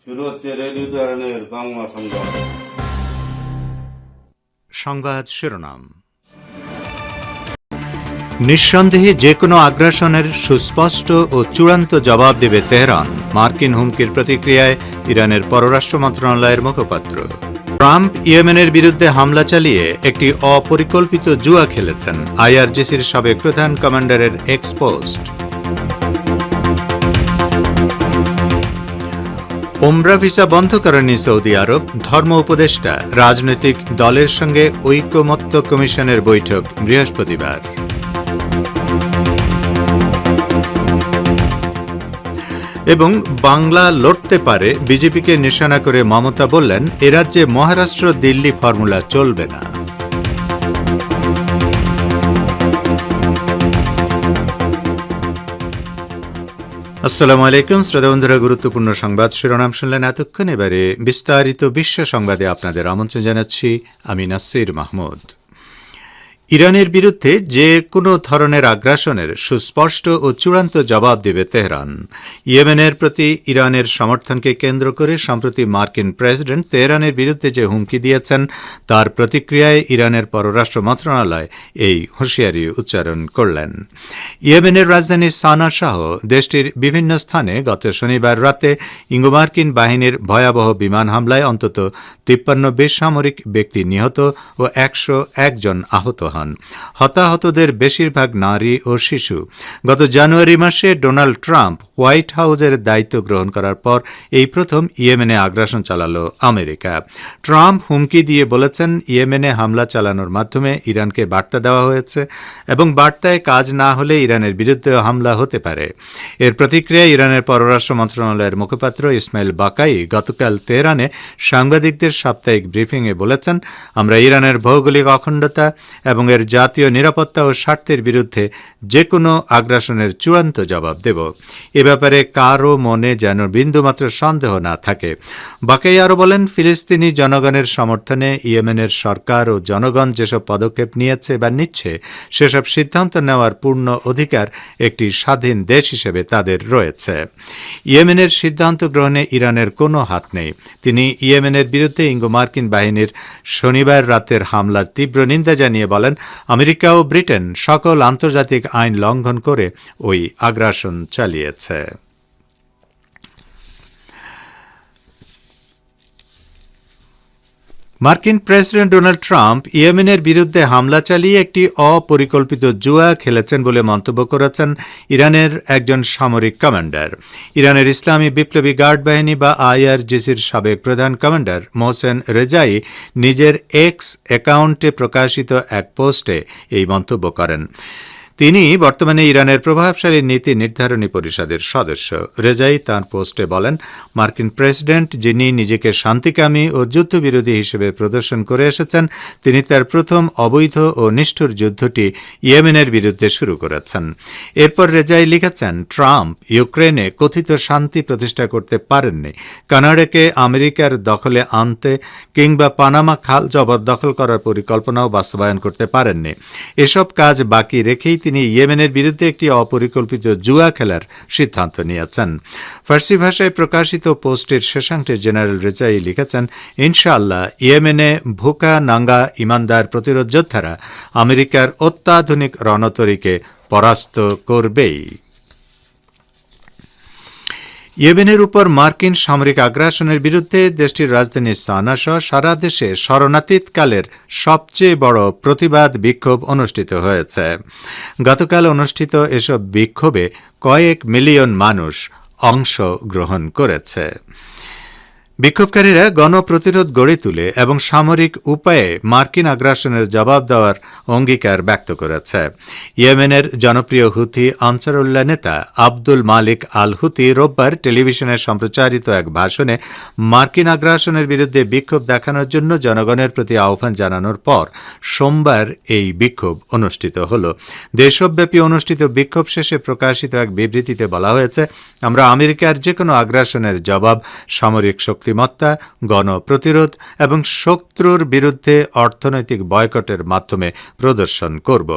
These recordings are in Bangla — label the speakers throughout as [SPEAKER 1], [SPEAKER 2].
[SPEAKER 1] শুরু হচ্ছে রেডিও তেহরানের বাংলা সংবাদ।
[SPEAKER 2] সংবাদ শিরোনাম। নিঃসন্দেহে যে কোনো আগ্রাসনের সুস্পষ্ট ও চূড়ান্ত জবাব দেবে তেহরান, মার্কিন হুমকির প্রতিক্রিয়ায় ইরানের পররাষ্ট্র মন্ত্রণালয়ের মুখপাত্র। ট্রাম্প ইয়েমেনের বিরুদ্ধে হামলা চালিয়ে একটি অপরিকল্পিত জুয়া খেলেছেন, আইআরজিসির সাবেক প্রধান কমান্ডারের এক্সপোস্ট। ওমরা ভিসা বন্ধ করেনি সৌদি আরব, ধর্ম উপদেষ্টা। রাজনৈতিক দলের সঙ্গে ঐকমত্য কমিশনের বৈঠক বৃহস্পতিবার। এবং বাংলা লড়তে পারে, বিজেপিকে নিশানা করে মমতা বললেন, এ রাজ্যে মহারাষ্ট্র দিল্লি ফর্মুলা চলবে না। আসসালামু আলাইকুম শ্রোতা বন্ধুরা, গুরুত্বপূর্ণ সংবাদ শিরোনাম শুনলেন এতক্ষণ। এবারে বিস্তারিত বিশ্ব সংবাদে আপনাদের আমন্ত্রণ জানাচ্ছি আমি নাসির মাহমুদ। ইরানের বিরুদ্ধে যে কোনো ধরনের আগ্রাসনের সুস্পষ্ট ও চূড়ান্ত জবাব দেবে তেহরান। ইয়েমেনের প্রতি ইরানের সমর্থনকে কেন্দ্র করে সম্প্রতি মার্কিন প্রেসিডেন্ট তেহরানের বিরুদ্ধে যে হুমকি দিয়েছেন, তার প্রতিক্রিয়ায় ইরানের পররাষ্ট্র মন্ত্রণালয় এই হুঁশিয়ারি উচ্চারণ করলেন। ইয়েমেনের রাজধানী সানা সহ দেশটির বিভিন্ন স্থানে গত শনিবার রাতে ইঙ্গো মার্কিন বাহিনীর ভয়াবহ বিমান হামলায় অন্তত 53 বেসামরিক ব্যক্তি নিহত ও 101 জন আহত হন। হতাহতদের বেশিরভাগ নারী ও শিশু। গত জানুয়ারি মাসে ডোনাল্ড ট্রাম্প হোয়াইট হাউসের দায়িত্ব গ্রহণ করার পর এই প্রথম ইয়েমেনে আগ্রাসন চালাল আমেরিকা। ট্রাম্প হুমকি দিয়ে বলেছেন, ইয়েমেনে হামলা চালানোর মাধ্যমে ইরানকে বার্তা দেওয়া হয়েছে এবং বার্তায় কাজ না হলে ইরানের বিরুদ্ধে হামলা হতে পারে। এর প্রতিক্রিয়ায় ইরানের পররাষ্ট্র মন্ত্রণালয়ের মুখপাত্র ইসমাইল বাকাই গতকাল তেহরানে সাংবাদিকদের সাপ্তাহিক ব্রিফিংয়ে বলেছেন, আমরা ইরানের ভৌগোলিক অখণ্ডতা এবং এর জাতীয় নিরাপত্তা ও স্বার্থের বিরুদ্ধে যে কোনো আগ্রাসনের চূড়ান্ত জবাব দেব। এ ব্যাপারে কারও মনে যেন বিন্দুমাত্র সন্দেহ না থাকে। বাকাই আরও বলেন, ফিলিস্তিনি জনগণের সমর্থনে ইয়েমেনের সরকার ও জনগণ যেসব পদক্ষেপ নিয়েছে বা নিচ্ছে, সেসব সিদ্ধান্ত নেওয়ার পূর্ণ অধিকার একটি স্বাধীন দেশ হিসেবে তাদের রয়েছে। ইয়েমেনের সিদ্ধান্ত গ্রহণে ইরানের কোনো হাত নেই। তিনি ইয়েমেনের বিরুদ্ধে ইঙ্গো মার্কিন বাহিনীর শনিবার রাতের হামলার তীব্র নিন্দা জানিয়ে বলেন, আমেরিকা ও ব্রিটেন সকল আন্তর্জাতিক আইন লঙ্ঘন করে ওই আগ্রাসন চালিয়েছে। মার্কিন প্রেসিডেন্ট ডোনাল্ড ট্রাম্প ইয়েমেনের বিরুদ্ধে হামলা চালিয়ে একটি অপরিকল্পিত জুয়া খেলেছেন বলে মন্তব্য করেছেন ইরানের একজন সামরিক কমান্ডার। ইরানের ইসলামী বিপ্লবী গার্ড বাহিনী বা আইআরজিসির সাবেক প্রধান কমান্ডার মোহসেন রেজাই নিজের এক্স অ্যাকাউন্টে প্রকাশিত এক পোস্টে এই মন্তব্য করেন। তিনি বর্তমানে ইরানের প্রভাবশালী নীতি নির্ধারণী পরিষদের সদস্য। রেজাই তাঁর পোস্টে বলেন, মার্কিন প্রেসিডেন্ট, যিনি নিজেকে শান্তিকামী ও যুদ্ধবিরোধী হিসেবে প্রদর্শন করে এসেছেন, তিনি তার প্রথম অবৈধ ও নিষ্ঠুর যুদ্ধটি ইয়েমেনের বিরুদ্ধে শুরু করেছেন। এরপর রেজাই লিখেছেন, ট্রাম্প ইউক্রেনে কথিত শান্তি প্রতিষ্ঠা করতে পারেননি, কানাডাকে আমেরিকার দখলে আনতে কিংবা পানামা খাল জবরদখল করার পরিকল্পনাও বাস্তবায়ন করতে পারেননি। এসব কাজ বাকি রেখেই তিনি ইয়েমেনের বিরুদ্ধে একটি অপরিকল্পিত জুয়া খেলার সিদ্ধান্ত নিয়েছেন। ফার্সি ভাষায় প্রকাশিত পোস্টের শেষাংশে জেনারেল রেজাই লিখেছেন, ইনশাআল্লাহ ইয়েমেনে ভুকা নাঙ্গা ইমানদার প্রতিরোধ যোদ্ধারা আমেরিকার অত্যাধুনিক রণতরীকে পরাস্ত করবেই। ইয়েমেনের উপর মার্কিন সামরিক আগ্রাসনের বিরুদ্ধে দেশটির রাজধানী সানা সহ সারা দেশে শরণাতীতকালের সবচেয়ে বড় প্রতিবাদ বিক্ষোভ অনুষ্ঠিত হয়েছে। গতকাল অনুষ্ঠিত এসব বিক্ষোভে কয়েক মিলিয়ন মানুষ অংশগ্রহণ করেছে। বিক্ষোভকারীরা গণপ্রতিরোধ গড়ে তুলে এবং সামরিক উপায়ে মার্কিন আগ্রাসনের জবাব দেওয়ার অঙ্গীকার ব্যক্ত করেছে। ইয়েমেনের জনপ্রিয় হুথি আনসারুল্লাহ নেতা আব্দুল মালিক আল হুথি রোববার টেলিভিশনে সম্প্রচারিত এক ভাষণে মার্কিন আগ্রাসনের বিরুদ্ধে বিক্ষোভ দেখানোর জন্য জনগণের প্রতি আহ্বান জানানোর পর সোমবার এই বিক্ষোভ অনুষ্ঠিত হল। দেশব্যাপী অনুষ্ঠিত বিক্ষোভ শেষে প্রকাশিত এক বিবৃতিতে বলা হয়েছে, আমরা আমেরিকার যে কোনো আগ্রাসনের জবাব সামরিক শক্তি শক্তিমত্তা, গণপ্রতিরোধ এবং শত্রুর বিরুদ্ধে অর্থনৈতিক বয়কটের মাধ্যমে প্রদর্শন করব।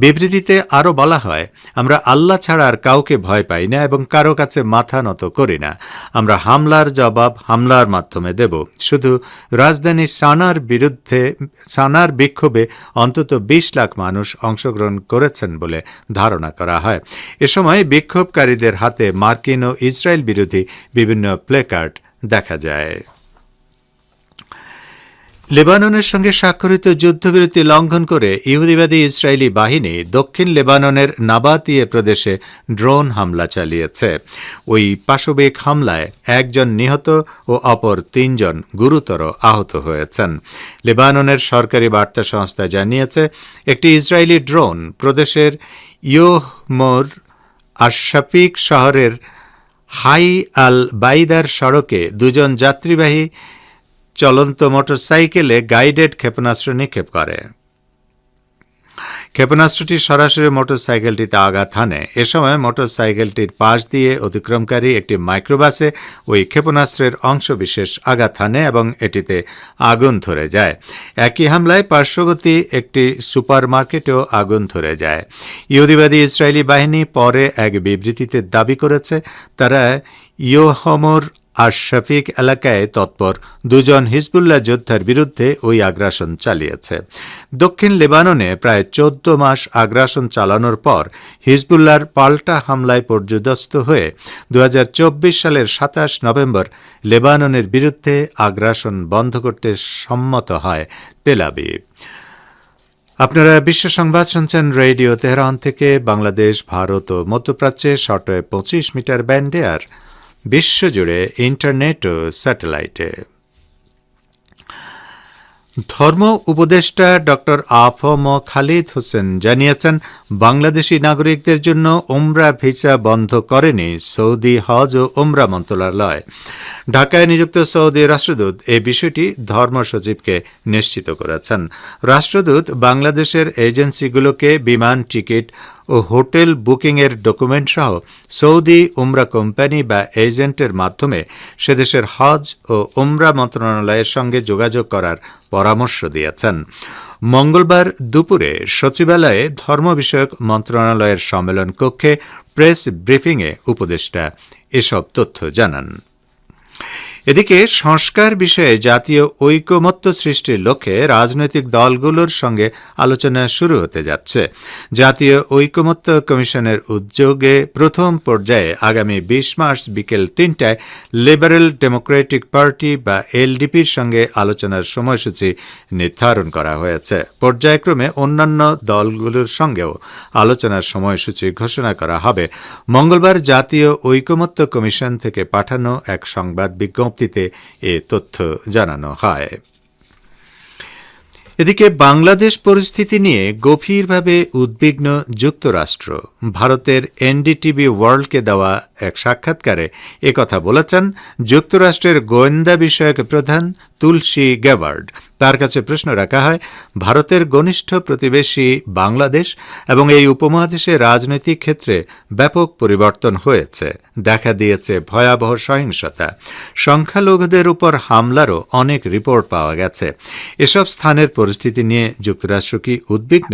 [SPEAKER 2] বিবৃতিতে আরও বলা হয়, আমরা আল্লাহ ছাড়া আর কাউকে ভয় পাই না এবং কারো কাছে মাথা নত করি না। আমরা হামলার জবাব হামলার মাধ্যমে দেব। শুধু রাজধানী সানার বিক্ষোভে অন্তত ২০ লাখ মানুষ অংশগ্রহণ করেছেন বলে ধারণা করা হয়। এ সময় বিক্ষোভকারীদের হাতে মার্কিন ও ইসরায়েল বিরোধী বিভিন্ন প্লেকার্ড দেখা যায়। লেবাননের সঙ্গে স্বাক্ষরিত যুদ্ধবিরতি লঙ্ঘন করে ইহুদিবাদী ইসরায়েলি বাহিনী দক্ষিণ লেবাননের নাবাতিয়ে প্রদেশে ড্রোন হামলা চালিয়েছে। ওই পাশবিক হামলায় একজন নিহত ও অপর ৩ জন গুরুতর আহত হয়েছেন। লেবাননের সরকারি বার্তা সংস্থা জানিয়েছে, একটি ইসরায়েলি ড্রোন প্রদেশের ইয়োহমোর আশশাফিক শহরের হাই আল বাইদার সড়কে ২ জন যাত্রীবাহী চলন্ত মোটরসাইকেলে গাইডেড ক্ষেপণাস্ত্র নিক্ষেপ করে। ক্ষেপণাস্ত্রটি সরাসরি মোটরসাইকেলটিতে আঘাত হানে। এ সময় মোটরসাইকেলটির পাশ দিয়ে অতিক্রমকারী একটি মাইক্রোবাসে ওই ক্ষেপণাস্ত্রের অংশবিশেষ আঘাত হানে এবং এটিতে আগুন ধরে যায়। একই হামলায় পার্শ্ববর্তী একটি সুপারমার্কেটেও আগুন ধরে যায়। ইহুদিবাদী ইসরায়েলি বাহিনী পরে এক বিবৃতিতে দাবি করেছে, তারা ইয়োহমোর আশশাফিক এলাকায় তৎপর ২ জন হিজবুল্লাহ যোদ্ধার বিরুদ্ধে ওই আগ্রাসন চালিয়েছে। দক্ষিণ লেবাননে প্রায় ১৪ মাস আগ্রাসন চালানোর পর হিজবুল্লাহর পাল্টা হামলায় পর্যুদস্ত হয়ে ২০২৪ সালের ২৭ নভেম্বর লেবাননের বিরুদ্ধে আগ্রাসন বন্ধ করতে সম্মত হয় তেল আবিব। আপনারা বিশ্ব সংবাদ শুনছেন রেডিও তেহরান থেকে। বাংলাদেশ, ভারত ও মধ্যপ্রাচ্যে শর্টওয়েভ ২৫ মিটার ব্যান্ডে আর বিশ্বজুড়ে ইন্টারনেট ও স্যাটেলাইটে। ধর্ম উপদেষ্টা ডক্টর আফম খালিদ হোসেন জানিয়েছেন, বাংলাদেশি নাগরিকদের জন্য উমরা ভিসা বন্ধ করেনি সৌদি হজ ও উমরা মন্ত্রণালয়। ঢাকায় নিযুক্ত সৌদি রাষ্ট্রদূত এ বিষয়টি ধর্ম সচিবকে নিশ্চিত করেছেন। রাষ্ট্রদূত বাংলাদেশের এজেন্সিগুলোকে বিমান টিকিট ও হোটেল বুকিংয়ের ডকুমেন্ট সহ সৌদি উমরা কোম্পানি বা এজেন্টের মাধ্যমে সেদেশের হজ ও উমরা মন্ত্রণালয়ের সঙ্গে যোগাযোগ করার পরামর্শ দিয়েছেন। মঙ্গলবার দুপুরে সচিবালয়ে ধর্ম বিষয়ক মন্ত্রণালয়ের সম্মেলন কক্ষে প্রেস ব্রিফিংয়ে উপদেষ্টা এসব তথ্য জানান। এদিকে সংস্কার বিষয়ে জাতীয় ঐকমত্য সৃষ্টির লক্ষ্যে রাজনৈতিক দলগুলোর সঙ্গে আলোচনা শুরু হতে যাচ্ছে। জাতীয় ঐকমত্য কমিশনের উদ্যোগে প্রথম পর্যায়ে আগামী ২০ মার্চ বিকেল ৩টায় লিবারেল ডেমোক্রেটিক পার্টি বা এলডিপির সঙ্গে আলোচনার সময়সূচি নির্ধারণ করা হয়েছে। পর্যায়ক্রমে অন্যান্য দলগুলোর সঙ্গেও আলোচনার সময়সূচি ঘোষণা করা হবে। মঙ্গলবার জাতীয় ঐকমত্য কমিশন থেকে পাঠানো এক সংবাদ বিজ্ঞপ্তিতে এ তথ্য জানানো হয়। এদিকে বাংলাদেশ পরিস্থিতি নিয়ে গভীরভাবে উদ্বিগ্ন যুক্তরাষ্ট্র। ভারতের এনডিটিভি ওয়ার্ল্ডকে দেওয়া এক সাক্ষাৎকারে একথা বলেছেন যুক্তরাষ্ট্রের গোয়েন্দা বিষয়ক প্রধান তুলসী গ্যাবার্ড। তার কাছে প্রশ্ন রাখা হয়, ভারতের ঘনিষ্ঠ প্রতিবেশী বাংলাদেশ এবং এই উপমহাদেশের রাজনৈতিক ক্ষেত্রে ব্যাপক পরিবর্তন হয়েছে। দেখা দিয়েছে ভয়াবহ সহিংসতা, সংখ্যালঘুদের উপর হামলারও অনেক রিপোর্ট পাওয়া গেছে। এসব স্থানের পরিস্থিতি নিয়ে যুক্তরাষ্ট্র কি উদ্বিগ্ন?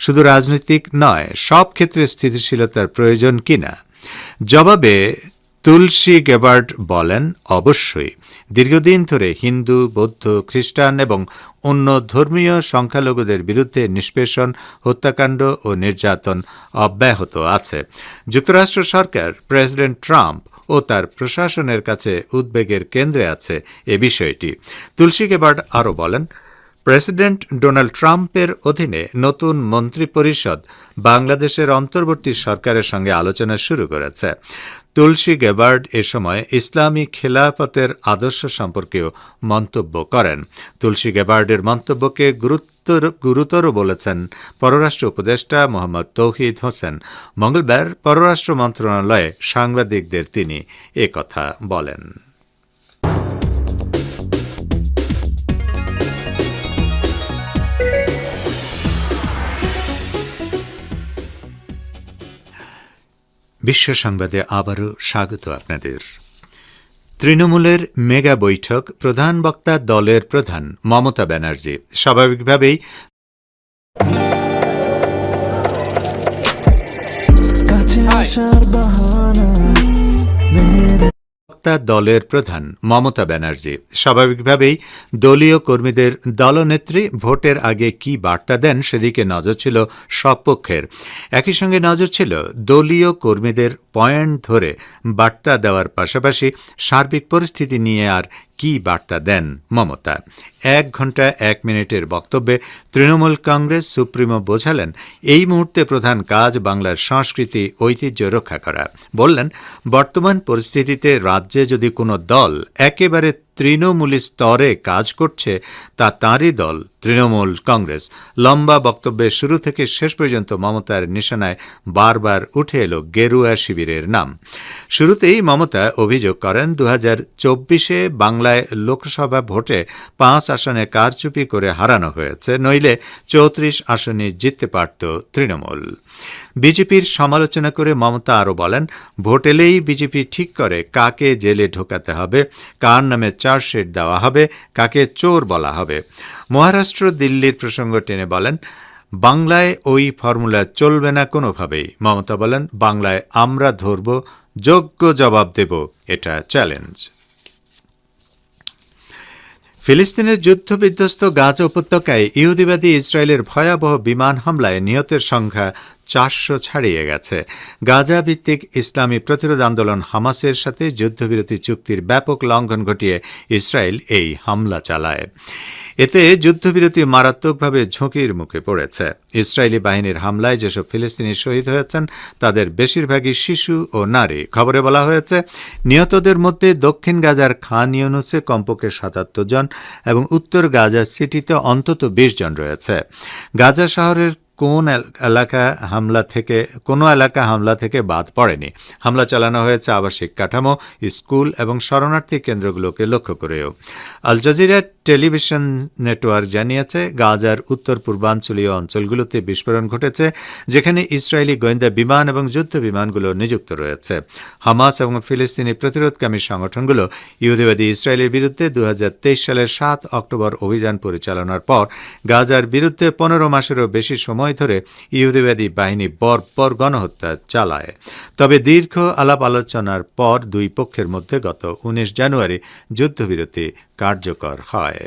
[SPEAKER 2] শুধু রাজনৈতিক নয়, সব ক্ষেত্রে স্থিতিশীলতার প্রয়োজন কিনা? জবাবে তুলসী গ্যাবার্ড বলেন, অবশ্যই। দীর্ঘদিন ধরে হিন্দু, বৌদ্ধ, খ্রিস্টান এবং অন্য ধর্মীয় সংখ্যালঘুদের বিরুদ্ধে নিষ্পেষণ, হত্যাকাণ্ড ও নির্যাতন অব্যাহত আছে। যুক্তরাষ্ট্র সরকার, প্রেসিডেন্ট ট্রাম্প ও তার প্রশাসনের কাছে উদ্বেগের কেন্দ্রে আছে এ বিষয়টি। তুলসী গ্যাবার্ড আরও বলেন, প্রেসিডেন্ট ডোনাল্ড ট্রাম্পের অধীনে নতুন মন্ত্রিপরিষদ বাংলাদেশের অন্তর্বর্তী সরকারের সঙ্গে আলোচনা শুরু করেছে। তুলসী গ্যাবার্ড এ সময় ইসলামী খেলাফতের আদর্শ সম্পর্কেও মন্তব্য করেন। তুলসী গ্যাবার্ডের মন্তব্যকে গুরুতর বলেছেন পররাষ্ট্র উপদেষ্টা মোহাম্মদ তৌহিদ হোসেন। মঙ্গলবার পররাষ্ট্র মন্ত্রণালয়ে সাংবাদিকদের তিনি একথা বলেন। বিশ্ব সংবাদে আবারও স্বাগত আপনাদের। তৃণমূলের মেগা বৈঠক, প্রধান বক্তা দলের প্রধান মমতা ব্যানার্জি। স্বাভাবিকভাবেই দলের প্রধান মমতা ব্যানার্জি স্বাভাবিকভাবেই দলীয় কর্মীদের দলনেত্রী ভোটের আগে কি বার্তা দেন সেদিকে নজর ছিল সব পক্ষের। একই সঙ্গে নজর ছিল দলীয় কর্মীদের পয়েন্ট ধরে বার্তা দেওয়ার পাশাপাশি সার্বিক পরিস্থিতি নিয়ে আর কি বার্তা দেন মমতা। 1 ঘণ্টা 1 মিনিটের বক্তব্যে তৃণমূল কংগ্রেস সুপ্রিমো বোঝালেন, এই মুহূর্তে প্রধান কাজ বাংলার সংস্কৃতি ঐতিহ্য রক্ষা করা। বললেন, বর্তমান পরিস্থিতিতে রাজ্যে যদি কোনো দল একেবারে তৃণমূলী স্তরে কাজ করছে তা তাঁরই দল তৃণমূল কংগ্রেস। লম্বা বক্তব্যের শুরু থেকে শেষ পর্যন্ত মমতার নিশানায় বারবার উঠে এলো গেরুয়া শিবিরের নাম। শুরুতেই মমতা অভিযোগ করেন, 2024-এ বাংলায় লোকসভা ভোটে 5 আসনে কারচুপি করে হারানো হয়েছে, নইলে 34 আসনে জিততে পারত তৃণমূল। বিজেপির সমালোচনা করে মমতা আরও বলেন, ভোট এলেই বিজেপি ঠিক করে কাকে জেলে ঢোকাতে হবে, কার নামে চার্জশিট দেওয়া হবে, কাকে চোর বলা হবে। মহারাষ্ট্র দিল্লির প্রসঙ্গ টেনে বলেন, বাংলায় ওই ফর্মুলা চলবে না কোনোভাবেই। মমতা বলেন, বাংলায় আমরা ধরব, যোগ্য জবাব দেব, এটা চ্যালেঞ্জ। ফিলিস্তিনের যুদ্ধবিধ্বস্ত গাজা উপত্যকায় ইহুদিবাদী ইসরায়েলের ভয়াবহ বিমান হামলায় নিহতের সংখ্যা 400 ছাড়িয়ে গেছে। গাজা ভিত্তিক ইসলামী প্রতিরোধ আন্দোলন হামাসের সাথে যুদ্ধবিরতি চুক্তির ব্যাপক লঙ্ঘন ঘটিয়ে ইসরায়েল এই হামলা চালায়। এতে যুদ্ধবিরতি মারাত্মকভাবে ঝুঁকির মুখে পড়েছে। ইসরায়েলি বাহিনীর হামলায় যেসব ফিলিস্তিনি শহীদ হয়েছেন তাদের বেশিরভাগই শিশু ও নারী। খবরে বলা হয়েছে, নিহতদের মধ্যে দক্ষিণ গাজার খান ইউনুসে কমপক্ষে 77 জন এবং উত্তর গাজা সিটিতে অন্তত 20 জন রয়েছে। গাজা শহরের কোনো এলাকা হামলা থেকে বাদ পড়েনি। হামলা চালানো হয়েছে আবাসিক কাঠামো, স্কুল এবং শরণার্থী কেন্দ্রগুলোকে লক্ষ্য করেও। আল জাজিরা টেলিভিশন নেটওয়ার্ক জানিয়েছে, গাজার উত্তর পূর্বাঞ্চলীয় অঞ্চলগুলোতে বিস্ফোরণ ঘটেছে, যেখানে ইসরায়েলি গোয়েন্দা বিমান এবং যুদ্ধ বিমানগুলো নিযুক্ত রয়েছে। হামাস এবং ফিলিস্তিনি প্রতিরোধকামী সংগঠনগুলো ইহুদিবাদী ইসরায়েলের বিরুদ্ধে 2023 সালের 7 অক্টোবর অভিযান পরিচালনার পর গাজার বিরুদ্ধে 15 মাসেরও বেশি সময় ধরে ইহুদিবাদী বাহিনী বর্বর গণহত্যা চালায়। তবে দীর্ঘ আলাপ আলোচনার পর দুই পক্ষের মধ্যে গত 19 জানুয়ারি যুদ্ধবিরতি কার্যকর হয়।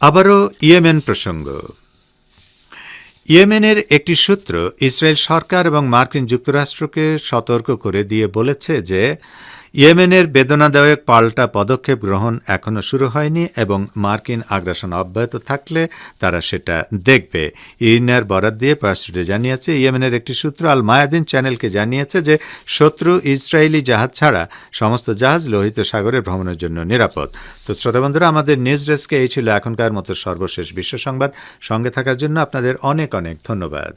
[SPEAKER 2] আবারও ইয়েমেন প্রসঙ্গ। ইয়েমেনের একটি সূত্র ইসরায়েল সরকার এবং মার্কিন যুক্তরাষ্ট্রকে সতর্ক করে দিয়ে বলেছে যে ইয়েমেনের বেদনাদায়ক পাল্টা পদক্ষেপ গ্রহণ এখনও শুরু হয়নি এবং মার্কিন আগ্রাসন অব্যাহত থাকলে তারা সেটা দেখবে। ইরিনার বরাত দিয়ে পার্সিডে জানিয়েছে, ইয়েমেনের একটি সূত্র আল মায়াদিন চ্যানেলকে জানিয়েছে যে শত্রু ইসরায়েলি জাহাজ ছাড়া সমস্ত জাহাজ লোহিত সাগরে ভ্রমণের জন্য নিরাপদ। তো শ্রোতাবন্ধুরা, আমাদের নিউজ ডেস্কে এই ছিল এখনকার মতো সর্বশেষ বিশ্ব সংবাদ। সঙ্গে থাকার জন্য আপনাদের অনেক অনেক ধন্যবাদ।